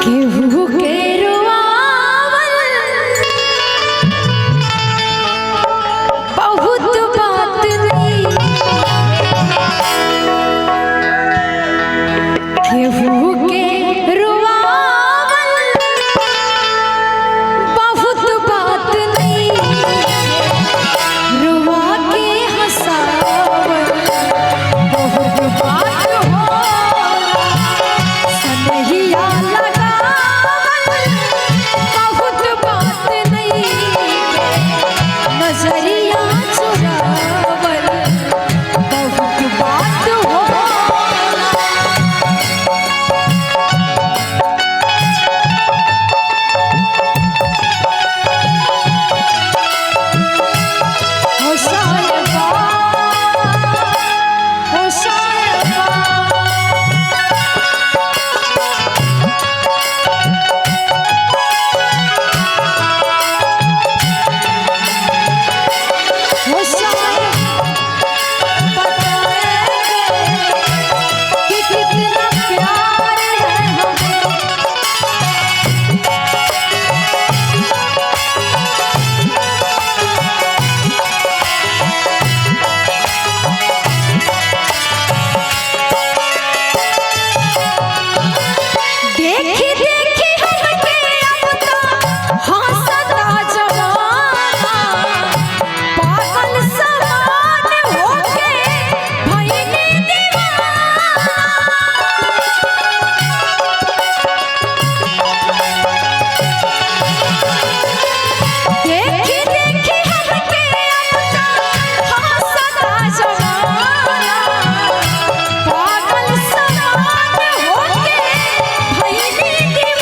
केहू के रुआवल बहुत बात नहीं, केहू के रुआवल बहुत बात नहीं, रुआ के हंसावल बहुत बात हो, सनहिया लगावल बहुत बात नहीं, नजरिया चुरावल बहुत बात हो। हो साहिबा, हो साहिबा, हो साहिबा, बताएंगे कि कितना प्यार है हमें। देखी देखी हमके अब तो हंसता जमाना, पागल समान होके भइनी दीवाना। देखी देखी हमके अब तो हंसता जमाना, पागल समान होके भइनी दीवाना।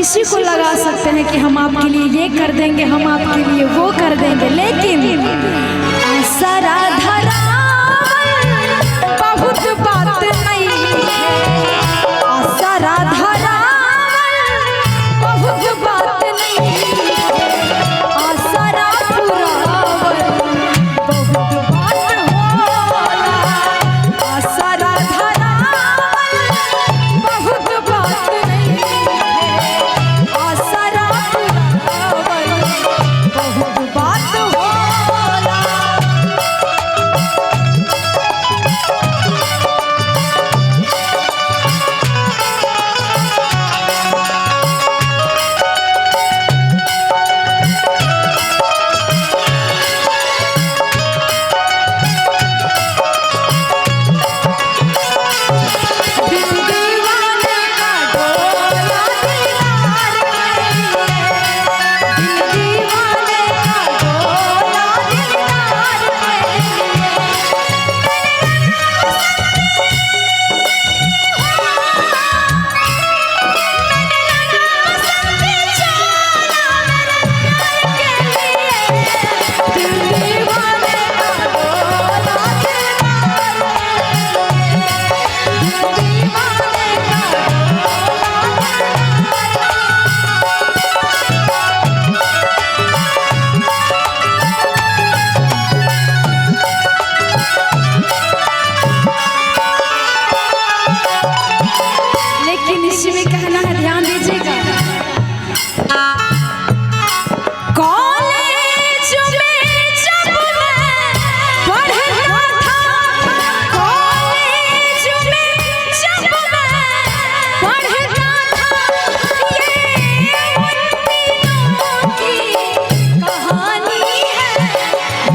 किसी को लगा सकते हैं कि हम आपके लिए ये कर देंगे, हम आपके लिए वो कर देंगे, लेकिन आसरा धरावल बहुत बात नहीं है। आसरा धरावल बहुत बात नहीं है। आसरा पुरावल बहुत बात होला। आसरा धरावल बहुत बात नहीं है। आसरा पुरावल बहुत बात होला। लेकिन इसमें कहना है, ध्यान दीजिएगा, कॉलेज में जब मैं पढ़ता था, कॉलेज में जब मैं पढ़ता था, ये उन दिनों की कहानी है।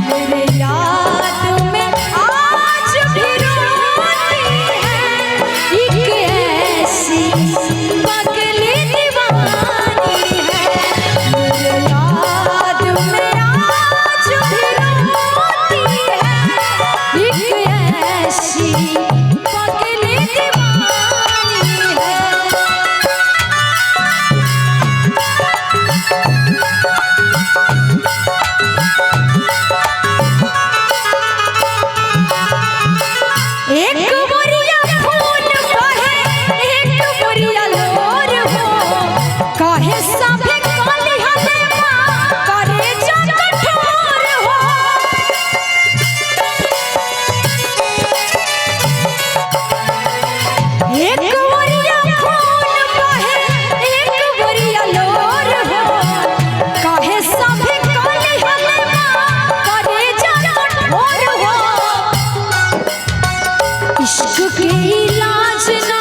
मेरे याद में आज भी रोती है एक ऐसी पगली दीवानी है। मेरे याद में आज भी रोती है एक ऐसी पगली दीवानी है। एक बुरिया खून बहे, एक बुरिया लोर हो, काहे सभे काली हले माँ करे जा कठोर हो। एक बुरिया खून बहे, एक बुरिया लोर हो, काहे सभे काली हले माँ करे जा कठोर हो। इश्क के इलाज ना,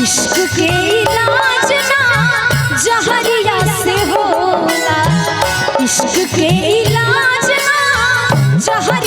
इश्क के इलाज ना जहरिया से होला। इश्क के इलाज ना जहरिया